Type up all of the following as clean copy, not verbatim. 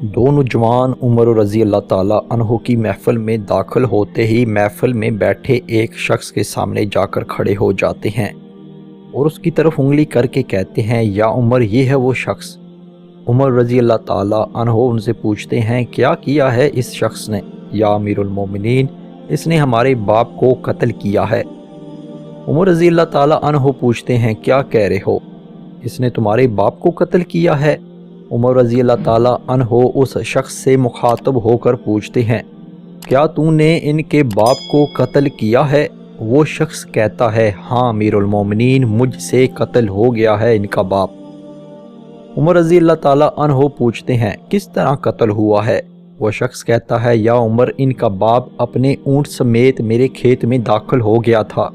دو نوجوان عمر رضی اللہ تعالیٰ عنہ کی محفل میں داخل ہوتے ہی محفل میں بیٹھے ایک شخص کے سامنے جا کر کھڑے ہو جاتے ہیں اور اس کی طرف انگلی کر کے کہتے ہیں، یا عمر، یہ ہے وہ شخص۔ عمر رضی اللہ تعالیٰ عنہ ان سے پوچھتے ہیں، کیا کیا ہے اس شخص نے؟ یا امیر المومنین، اس نے ہمارے باپ کو قتل کیا ہے۔ عمر رضی اللہ تعالیٰ عنہ پوچھتے ہیں، کیا کہہ رہے ہو؟ اس نے تمہارے باپ کو قتل کیا ہے؟ عمر رضی اللہ تعالیٰ عنہ اس شخص سے مخاطب ہو کر پوچھتے ہیں، کیا تو نے ان کے باپ کو قتل کیا ہے؟ وہ شخص کہتا ہے، ہاں امیر المومنین، مجھ سے قتل ہو گیا ہے ان کا باپ۔ عمر رضی اللہ تعالیٰ عنہ پوچھتے ہیں، کس طرح قتل ہوا ہے؟ وہ شخص کہتا ہے، یا عمر، ان کا باپ اپنے اونٹ سمیت میرے کھیت میں داخل ہو گیا تھا،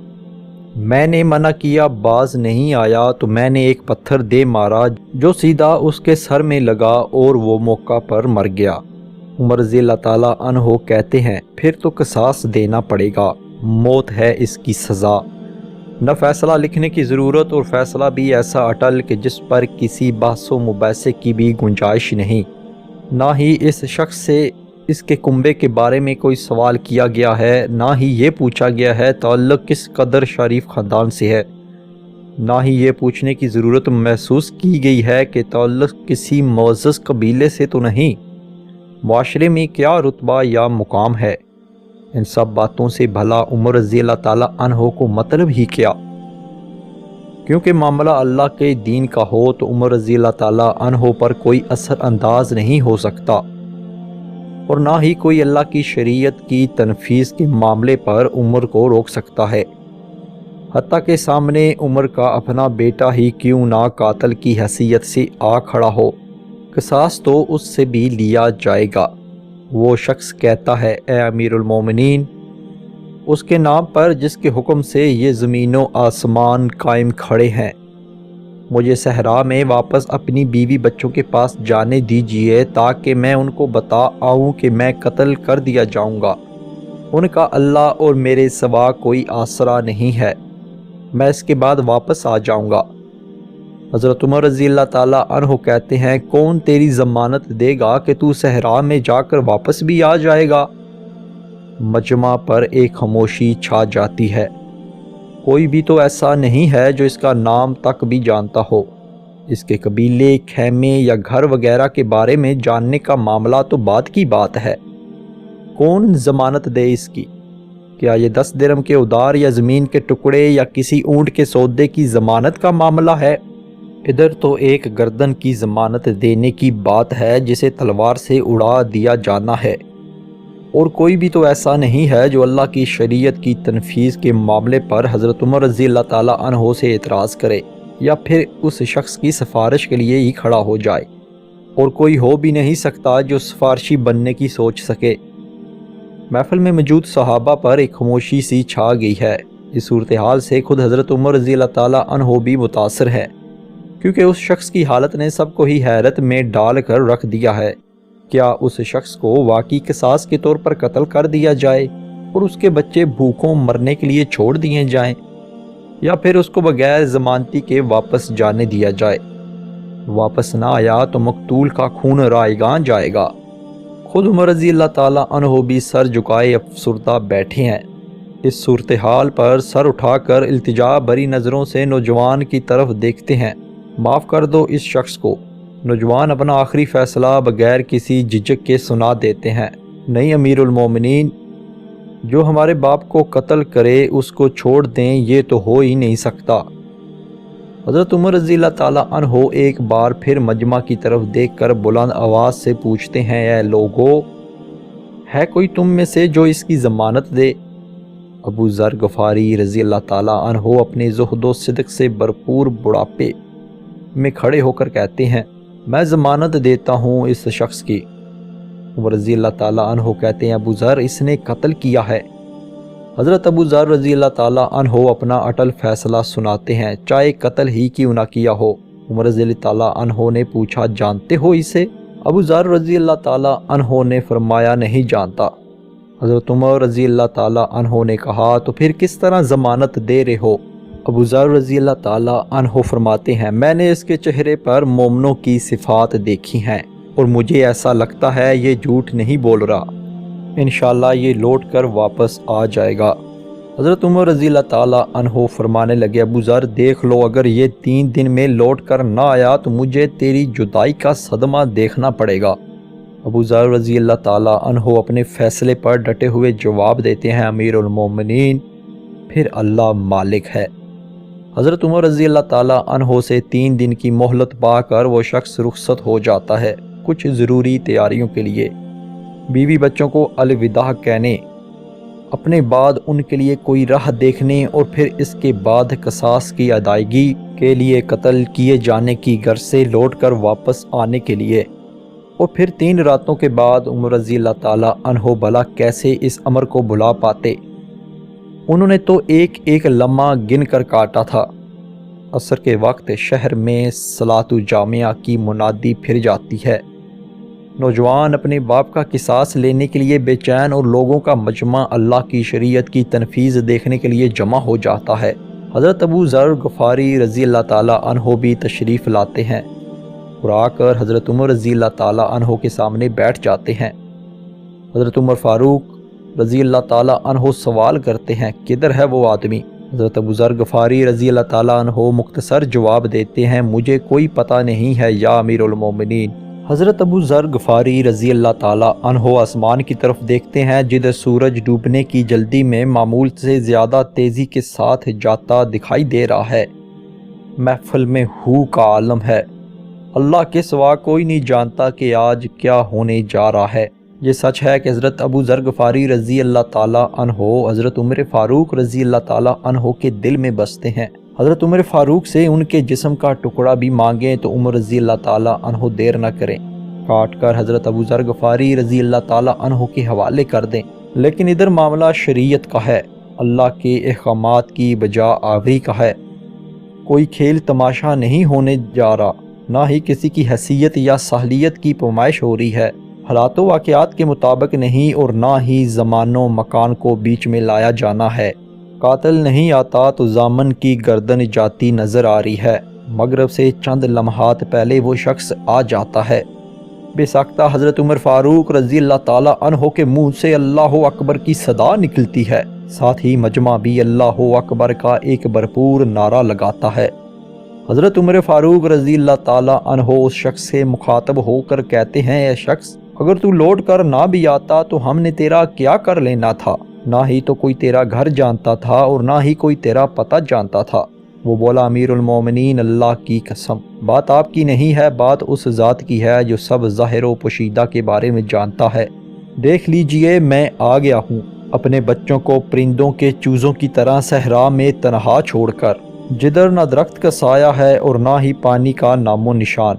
میں نے منع کیا، باز نہیں آیا تو میں نے ایک پتھر دے مارا جو سیدھا اس کے سر میں لگا اور وہ موقع پر مر گیا۔ عمر رضی اللہ تعالیٰ عنہ کہتے ہیں، پھر تو قصاص دینا پڑے گا، موت ہے اس کی سزا۔ نہ فیصلہ لکھنے کی ضرورت، اور فیصلہ بھی ایسا اٹل کہ جس پر کسی بحث و مباحثے کی بھی گنجائش نہیں۔ نہ ہی اس شخص سے اس کے کنبے کے بارے میں کوئی سوال کیا گیا ہے، نہ ہی یہ پوچھا گیا ہے تعلق کس قدر شریف خاندان سے ہے، نہ ہی یہ پوچھنے کی ضرورت محسوس کی گئی ہے کہ تعلق کسی معزز قبیلے سے تو نہیں، معاشرے میں کیا رتبہ یا مقام ہے۔ ان سب باتوں سے بھلا عمر رضی اللہ تعالیٰ عنہ کو مطلب ہی کیا؟ کیونکہ معاملہ اللہ کے دین کا ہو تو عمر رضی اللہ تعالیٰ عنہ پر کوئی اثر انداز نہیں ہو سکتا، اور نہ ہی کوئی اللہ کی شریعت کی تنفیذ کے معاملے پر عمر کو روک سکتا ہے، حتیٰ کہ سامنے عمر کا اپنا بیٹا ہی کیوں نہ قاتل کی حیثیت سے آ کھڑا ہو، قصاص تو اس سے بھی لیا جائے گا۔ وہ شخص کہتا ہے، اے امیر المومنین، اس کے نام پر جس کے حکم سے یہ زمین و آسمان قائم کھڑے ہیں، مجھے صحرا میں واپس اپنی بیوی بچوں کے پاس جانے دیجیے تاکہ میں ان کو بتا آؤں کہ میں قتل کر دیا جاؤں گا، ان کا اللہ اور میرے سوا کوئی آسرا نہیں ہے، میں اس کے بعد واپس آ جاؤں گا۔ حضرت عمر رضی اللہ تعالیٰ عنہ کہتے ہیں، کون تیری ضمانت دے گا کہ تو صحرا میں جا کر واپس بھی آ جائے گا؟ مجمع پر ایک خاموشی چھا جاتی ہے، کوئی بھی تو ایسا نہیں ہے جو اس کا نام تک بھی جانتا ہو۔ اس کے قبیلے، خیمے یا گھر وغیرہ کے بارے میں جاننے کا معاملہ تو بعد کی بات ہے، کون ضمانت دے اس کی؟ کیا یہ 10 درہم کے ادار یا زمین کے ٹکڑے یا کسی اونٹ کے سودے کی ضمانت کا معاملہ ہے؟ ادھر تو ایک گردن کی ضمانت دینے کی بات ہے جسے تلوار سے اڑا دیا جانا ہے، اور کوئی بھی تو ایسا نہیں ہے جو اللہ کی شریعت کی تنفیذ کے معاملے پر حضرت عمر رضی اللہ تعالیٰ عنہ سے اعتراض کرے یا پھر اس شخص کی سفارش کے لیے ہی کھڑا ہو جائے، اور کوئی ہو بھی نہیں سکتا جو سفارشی بننے کی سوچ سکے۔ محفل میں موجود صحابہ پر ایک خاموشی سی چھا گئی ہے۔ اس صورتحال سے خود حضرت عمر رضی اللہ تعالیٰ عنہ بھی متاثر ہے، کیونکہ اس شخص کی حالت نے سب کو ہی حیرت میں ڈال کر رکھ دیا ہے۔ کیا اس شخص کو واقعی قصاص کے طور پر قتل کر دیا جائے اور اس کے بچے بھوکوں مرنے کے لیے چھوڑ دیے جائیں، یا پھر اس کو بغیر ضمانتی کے واپس جانے دیا جائے؟ واپس نہ آیا تو مقتول کا خون رائیگاں جائے گا۔ خود عمر رضی اللہ تعالیٰ عنہ بھی سر جھکائے افسردہ بیٹھے ہیں۔ اس صورتحال پر سر اٹھا کر التجا بری نظروں سے نوجوان کی طرف دیکھتے ہیں، معاف کر دو اس شخص کو۔ نوجوان اپنا آخری فیصلہ بغیر کسی جھجک کے سنا دیتے ہیں، نہیں امیر المومنین، جو ہمارے باپ کو قتل کرے اس کو چھوڑ دیں، یہ تو ہو ہی نہیں سکتا۔ حضرت عمر رضی اللہ تعالیٰ عنہ ایک بار پھر مجمع کی طرف دیکھ کر بلند آواز سے پوچھتے ہیں، اے لوگو، ہے کوئی تم میں سے جو اس کی ضمانت دے؟ ابو ذر غفاری رضی اللہ تعالیٰ عنہ اپنے زہد و صدق سے بھرپور بڑھاپے میں کھڑے ہو کر کہتے ہیں، میں ضمانت دیتا ہوں اس شخص کی۔ عمر رضی اللہ تعالیٰ عنہ کہتے ہیں، ابو ذر، اس نے قتل کیا ہے۔ حضرت ابو ذر رضی اللہ تعالیٰ عنہ اپنا اٹل فیصلہ سناتے ہیں، چاہے قتل ہی کیوں نہ کیا ہو۔ عمر رضی اللہ تعالیٰ عنہ نے پوچھا، جانتے ہو اسے؟ ابو ذر رضی اللہ تعالیٰ عنہ نے فرمایا، نہیں جانتا۔ حضرت عمر رضی اللہ تعالیٰ عنہ نے کہا، تو پھر کس طرح ضمانت دے رہے ہو؟ ابو ذر رضی اللہ تعالیٰ عنہ فرماتے ہیں، میں نے اس کے چہرے پر مومنوں کی صفات دیکھی ہیں، اور مجھے ایسا لگتا ہے یہ جھوٹ نہیں بول رہا، انشاءاللہ یہ لوٹ کر واپس آ جائے گا۔ حضرت عمر رضی اللہ تعالیٰ عنہ فرمانے لگے ابو ذر دیکھ لو، اگر یہ 3 دن میں لوٹ کر نہ آیا تو مجھے تیری جدائی کا صدمہ دیکھنا پڑے گا۔ ابو ذر رضی اللہ تعالیٰ عنہ اپنے فیصلے پر ڈٹے ہوئے جواب دیتے ہیں امیر المومنین پھر اللہ مالک ہے۔ حضرت عمر رضی اللہ تعالیٰ عنہ سے 3 دن کی مہلت پا کر وہ شخص رخصت ہو جاتا ہے کچھ ضروری تیاریوں کے لیے، بیوی بچوں کو الوداع کہنے، اپنے بعد ان کے لیے کوئی راہ دیکھنے، اور پھر اس کے بعد قصاص کی ادائیگی کے لیے قتل کیے جانے کی غرض سے لوٹ کر واپس آنے کے لیے۔ اور پھر 3 راتوں کے بعد عمر رضی اللہ تعالیٰ عنہ بھلا کیسے اس امر کو بھلا پاتے؟ انہوں نے تو ایک ایک لمحہ گن کر کاٹا تھا۔ عصر کے وقت شہر میں صلاۃ جامعہ کی منادی پھر جاتی ہے، نوجوان اپنے باپ کا قصاص لینے کے لیے بے چین، اور لوگوں کا مجمع اللہ کی شریعت کی تنفیذ دیکھنے کے لیے جمع ہو جاتا ہے۔ حضرت ابو ذر غفاری رضی اللہ تعالیٰ عنہ بھی تشریف لاتے ہیں اور آ کر حضرت عمر رضی اللہ تعالیٰ عنہ کے سامنے بیٹھ جاتے ہیں۔ حضرت عمر فاروق رضی اللہ تعالیٰ عنہ سوال کرتے ہیں کدھر ہے وہ آدمی؟ حضرت ابو ذر غفاری رضی اللہ تعالیٰ عنہ مختصر جواب دیتے ہیں مجھے کوئی پتہ نہیں ہے یا امیر المومنین۔ حضرت ابو ذر غفاری رضی اللہ تعالیٰ عنہ آسمان کی طرف دیکھتے ہیں جدھر سورج ڈوبنے کی جلدی میں معمول سے زیادہ تیزی کے ساتھ جاتا دکھائی دے رہا ہے۔ محفل میں ہو کا عالم ہے، اللہ کے سوا کوئی نہیں جانتا کہ آج کیا ہونے جا رہا ہے۔ یہ سچ ہے کہ حضرت ابو ذر غفاری رضی اللہ تعالیٰ عنہ حضرت عمر فاروق رضی اللہ تعالیٰ عنہ کے دل میں بستے ہیں۔ حضرت عمر فاروق سے ان کے جسم کا ٹکڑا بھی مانگیں تو عمر رضی اللہ تعالیٰ عنہ دیر نہ کریں، کاٹ کر حضرت ابو ذر غفاری رضی اللہ تعالیٰ عنہ کے حوالے کر دیں۔ لیکن ادھر معاملہ شریعت کا ہے، اللہ کے احکامات کی بجا آوری کا ہے، کوئی کھیل تماشا نہیں ہونے جا رہا، نہ ہی کسی کی حیثیت یا صلاحیت کی پیمائش ہو رہی ہے، حالات و واقعات کے مطابق نہیں، اور نہ ہی زمان و مکان کو بیچ میں لایا جانا ہے۔ قاتل نہیں آتا تو ضامن کی گردن جاتی نظر آ رہی ہے، مغرب سے چند لمحات پہلے وہ شخص آ جاتا ہے۔ بے ساختہ حضرت عمر فاروق رضی اللہ تعالیٰ عنہ کے منہ سے اللہ اکبر کی صدا نکلتی ہے، ساتھ ہی مجمع بھی اللہ اکبر کا ایک بھرپور نعرہ لگاتا ہے۔ حضرت عمر فاروق رضی اللہ تعالیٰ عنہ اس شخص سے مخاطب ہو کر کہتے ہیں اے شخص، اگر تو لوٹ کر نہ بھی آتا تو ہم نے تیرا کیا کر لینا تھا؟ نہ ہی تو کوئی تیرا گھر جانتا تھا اور نہ ہی کوئی تیرا پتہ جانتا تھا۔ وہ بولا امیر المومنین اللہ کی قسم، بات آپ کی نہیں ہے، بات اس ذات کی ہے جو سب ظاہر و پوشیدہ کے بارے میں جانتا ہے۔ دیکھ لیجئے میں آ گیا ہوں، اپنے بچوں کو پرندوں کے چوزوں کی طرح صحرا میں تنہا چھوڑ کر، جدھر نہ درخت کا سایہ ہے اور نہ ہی پانی کا نام و نشان۔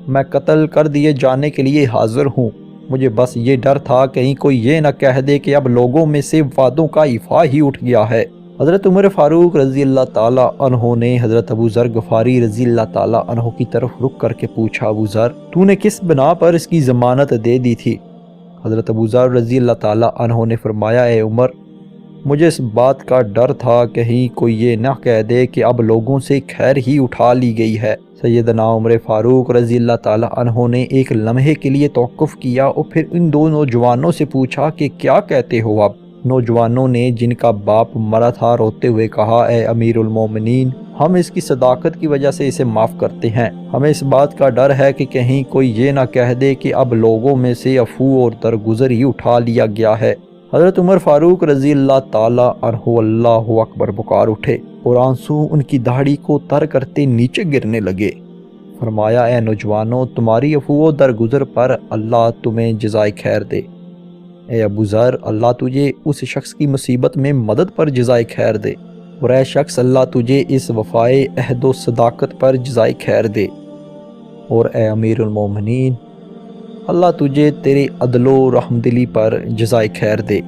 میں قتل کر دیے جانے کے لیے حاضر ہوں، مجھے بس یہ ڈر تھا کہیں کوئی یہ نہ کہہ دے کہ اب لوگوں میں سے وعدوں کا افاع ہی اٹھ گیا ہے۔ حضرت عمر فاروق رضی اللہ تعالیٰ عنہ نے حضرت ابو ذر غفاری رضی اللہ تعالیٰ عنہ کی طرف رک کر کے پوچھا ابو ذر تو نے کس بنا پر اس کی ضمانت دے دی تھی؟ حضرت ابو ذر رضی اللہ تعالیٰ عنہ نے فرمایا اے عمر، مجھے اس بات کا ڈر تھا کہیں کوئی یہ نہ کہہ دے کہ اب لوگوں سے خیر ہی اٹھا لی گئی ہے۔ سیدنا عمر فاروق رضی اللہ تعالیٰ عنہ نے ایک لمحے کے لیے توقف کیا اور پھر ان دو نوجوانوں سے پوچھا کہ کیا کہتے ہو اب؟ نوجوانوں نے جن کا باپ مرا تھا روتے ہوئے کہا اے امیر المومنین، ہم اس کی صداقت کی وجہ سے اسے معاف کرتے ہیں، ہمیں اس بات کا ڈر ہے کہ کہیں کوئی یہ نہ کہہ دے کہ اب لوگوں میں سے عفو اور درگزر ہی اٹھا لیا گیا ہے۔ حضرت عمر فاروق رضی اللہ تعالیٰ عنہ اللہ اکبر پکار اٹھے اور آنسو ان کی داڑھی کو تر کرتے نیچے گرنے لگے۔ فرمایا اے نوجوانوں، تمہاری عفو و درگزر پر اللہ تمہیں جزائے خیر دے۔ اے ابو ذر، اللہ تجھے اس شخص کی مصیبت میں مدد پر جزائے خیر دے، اور اے شخص اللہ تجھے اس وفائے عہد و صداقت پر جزائے خیر دے، اور اے امیر المومنین اللہ تجھے تیرے عدل و رحمدلی پر جزائے خیر دے۔